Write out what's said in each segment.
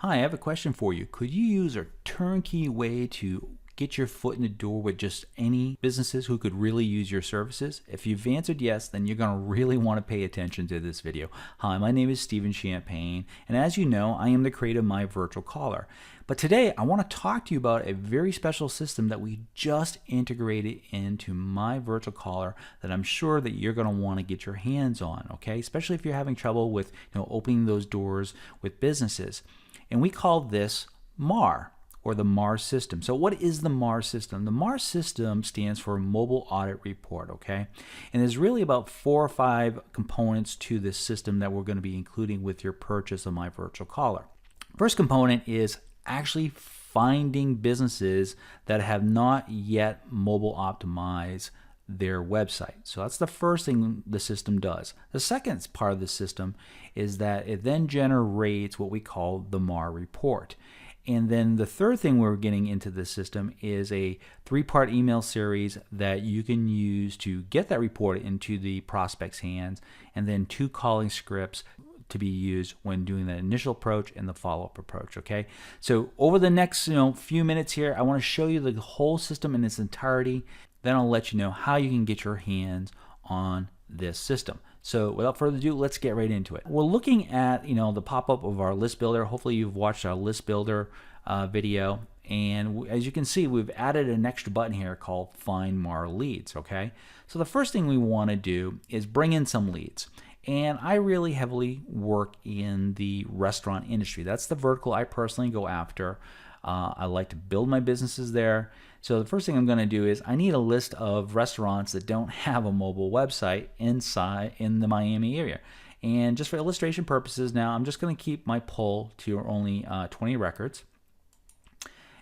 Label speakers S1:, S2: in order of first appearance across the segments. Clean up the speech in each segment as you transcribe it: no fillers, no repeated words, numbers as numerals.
S1: Hi, I have a question for you. Could you use a turnkey way to get your foot in the door with just any businesses who could really use your services? If you've answered yes, then you're going to really want to pay attention to this video. Hi, my name is Stephen Champagne, and as you know, I am the creator of My Virtual Caller. But today, I want to talk to you about a very special system that we just integrated into My Virtual Caller that I'm sure that you're going to want to get your hands on, okay? Especially if you're having trouble with opening those doors with businesses. And we call this MAR, or the MAR system. So what is the MAR system? The MAR system stands for Mobile Audit Report, okay? And there's really about 4 or 5 components to this system that we're going to be including with your purchase of My Virtual Caller. First component is actually finding businesses that have not yet mobile optimized their website. So that's the first thing the system does. The second part of the system is that it then generates what we call the MAR report. And then the third thing we're getting into this system is a 3-part email series that you can use to get that report into the prospect's hands, and then 2 calling scripts to be used when doing the initial approach and the follow-up approach, okay? So over the next few minutes here, I want to show you the whole system in its entirety. Then I'll let you know how you can get your hands on this system. So without further ado, let's get right into it. We're looking at the pop-up of our list builder. Hopefully you've watched our list builder video, and as you can see, we've added an extra button here called Find MAR Leads, okay? So the first thing we want to do is bring in some leads. And I really heavily work in the restaurant industry. That's the vertical I personally go after. I like to build my businesses there. So the first thing I'm going to do is I need a list of restaurants that don't have a mobile website in the Miami area. And just for illustration purposes now, I'm just going to keep my poll to only 20 records.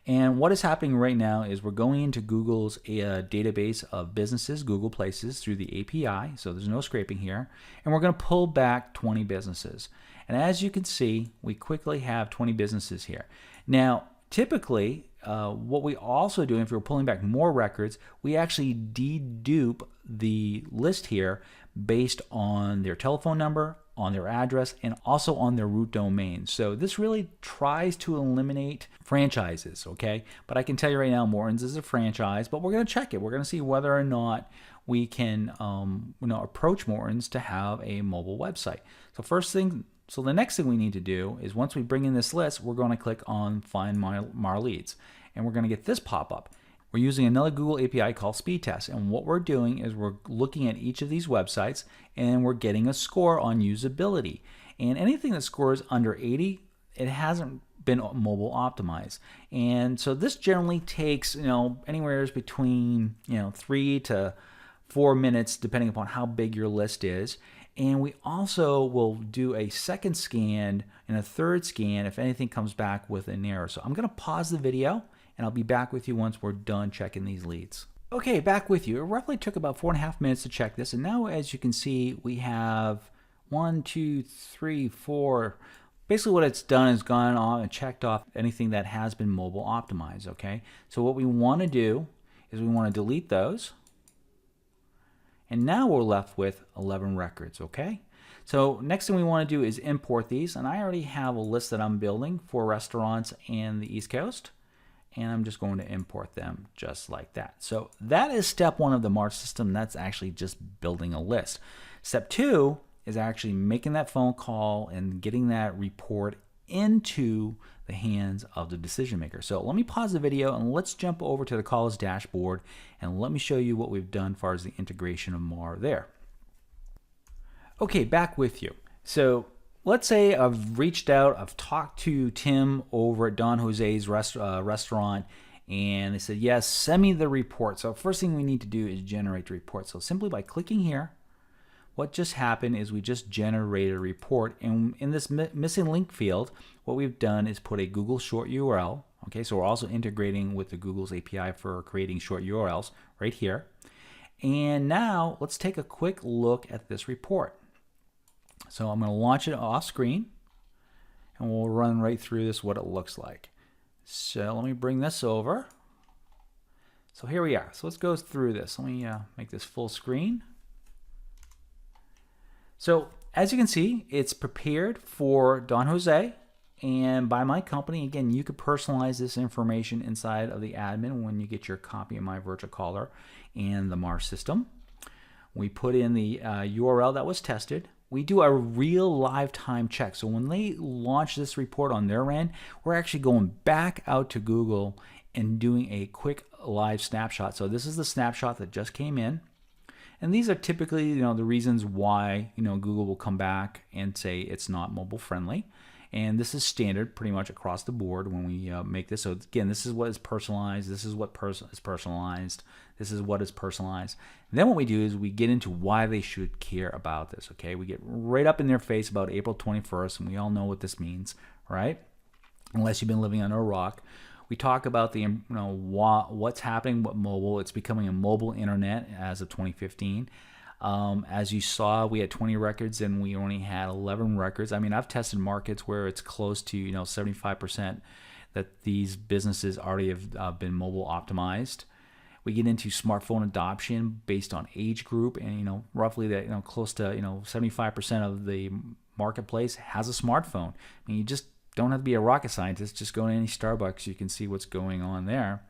S1: And what is happening right now is we're going into Google's database of businesses, Google Places, through the API. So there's no scraping here. And we're going to pull back 20 businesses. And as you can see, we quickly have 20 businesses here. Now, typically, what we also do, if we're pulling back more records, we actually dedupe the list here based on their telephone number, on their address, and also on their root domain. So this really tries to eliminate franchises, okay? But I can tell you right now, Morton's is a franchise, but we're going to check it. We're going to see whether or not we can approach Morton's to have a mobile website. So the next thing we need to do is once we bring in this list, we're going to click on Find MAR Leads, and we're going to get this pop-up. We're using another Google API called Speedtest, and what we're doing is we're looking at each of these websites and we're getting a score on usability. And anything that scores under 80, it hasn't been mobile optimized. And so this generally takes anywhere between 3 to 4 minutes depending upon how big your list is. And we also will do a second scan and a third scan if anything comes back with an error. So I'm going to pause the video and I'll be back with you once we're done checking these leads. Okay, back with you. It roughly took about 4.5 minutes to check this. And now, as you can see, we have 1, 2, 3, 4. Basically what it's done is gone on and checked off anything that has been mobile optimized, okay? So what we want to do is we want to delete those. And now we're left with 11 records, okay? So next thing we want to do is import these. And I already have a list that I'm building for restaurants in the East Coast. And I'm just going to import them just like that. So that is step 1 of the MAR system. That's actually just building a list. Step 2 is actually making that phone call and getting that report into the hands of the decision maker. So let me pause the video and let's jump over to the caller's dashboard and let me show you what we've done as far as the integration of MAR there. Okay, back with you. So let's say I've reached out, I've talked to Tim over at Don Jose's restaurant, and they said, yes, send me the report. So first thing we need to do is generate the report. So simply by clicking here, what just happened is we just generated a report. And in this missing link field, what we've done is put a Google short URL. Okay, so we're also integrating with the Google's API for creating short URLs right here. And now let's take a quick look at this report. So I'm going to launch it off screen and we'll run right through this, what it looks like. So let me bring this over. So here we are. So let's go through this. Let me make this full screen. So as you can see, it's prepared for Don Jose And by my company, again, you could personalize this information inside of the admin when you get your copy of My Virtual Caller and the MAR system. We put in the URL that was tested. We do a real live time check. So when they launch this report on their end, we're actually going back out to Google and doing a quick live snapshot. So this is the snapshot that just came in. And these are typically, the reasons why, Google will come back and say it's not mobile friendly. And this is standard pretty much across the board when we make this. So again, this is what is personalized. This is what is personalized. This is what is personalized. And then what we do is we get into why they should care about this. Okay, we get right up in their face about April 21st, and we all know what this means, right? Unless you've been living under a rock. We talk about the what's happening with mobile. It's becoming a mobile internet as of 2015. As you saw, we had 20 records and we only had 11 records. I mean, I've tested markets where it's close to 75% that these businesses already have been mobile optimized. We get into smartphone adoption based on age group, and roughly that close to 75% of the marketplace has a smartphone. I mean, you just don't have to be a rocket scientist. Just go to any Starbucks, you can see what's going on there.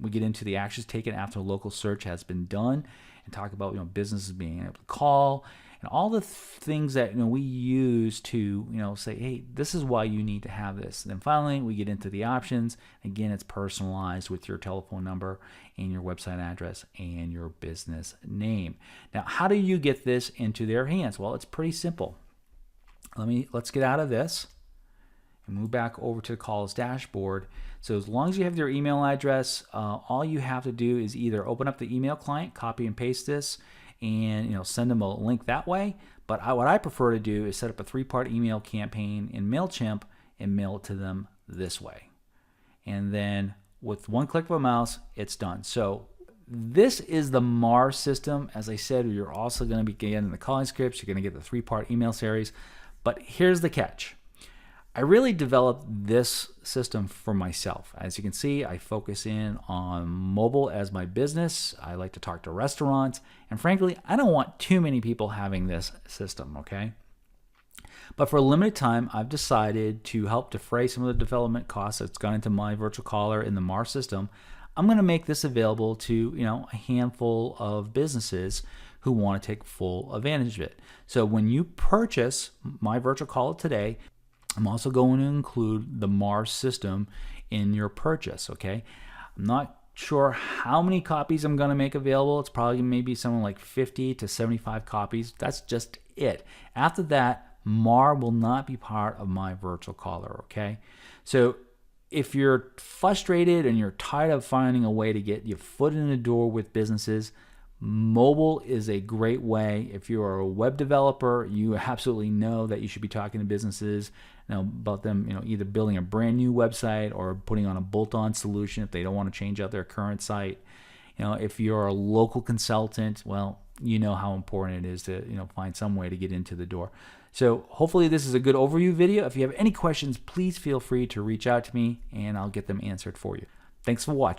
S1: We get into the actions taken after a local search has been done, and talk about businesses being able to call and all the things that we use to say, hey, this is why you need to have this. And then finally, we get into the options. Again, it's personalized with your telephone number and your website address and your business name. Now, how do you get this into their hands? Well, it's pretty simple. Let's get out of this and move back over to the Calls dashboard. So as long as you have their email address, all you have to do is either open up the email client, copy and paste this, and send them a link that way. But what I prefer to do is set up a 3-part email campaign in MailChimp and mail it to them this way. And then with one click of a mouse, it's done. So this is the MAR system. As I said, you're also going to be getting the calling scripts. You're going to get the 3-part email series. But here's the catch. I really developed this system for myself. As you can see, I focus in on mobile as my business. I like to talk to restaurants. And frankly, I don't want too many people having this system, okay? But for a limited time, I've decided to help defray some of the development costs that's gone into My Virtual Caller in the MAR system. I'm going to make this available to a handful of businesses who want to take full advantage of it. So when you purchase My Virtual Caller today, I'm also going to include the MAR system in your purchase, okay? I'm not sure how many copies I'm going to make available. It's probably maybe something like 50 to 75 copies. That's just it. After that, MAR will not be part of My Virtual Caller, okay? So if you're frustrated and you're tired of finding a way to get your foot in the door with businesses, mobile is a great way. If you are a web developer, you absolutely know that you should be talking to businesses about them, either building a brand new website or putting on a bolt-on solution if they don't want to change out their current site. If you're a local consultant, well, you know how important it is to find some way to get into the door. So hopefully this is a good overview video. If you have any questions, please feel free to reach out to me and I'll get them answered for you. Thanks for watching.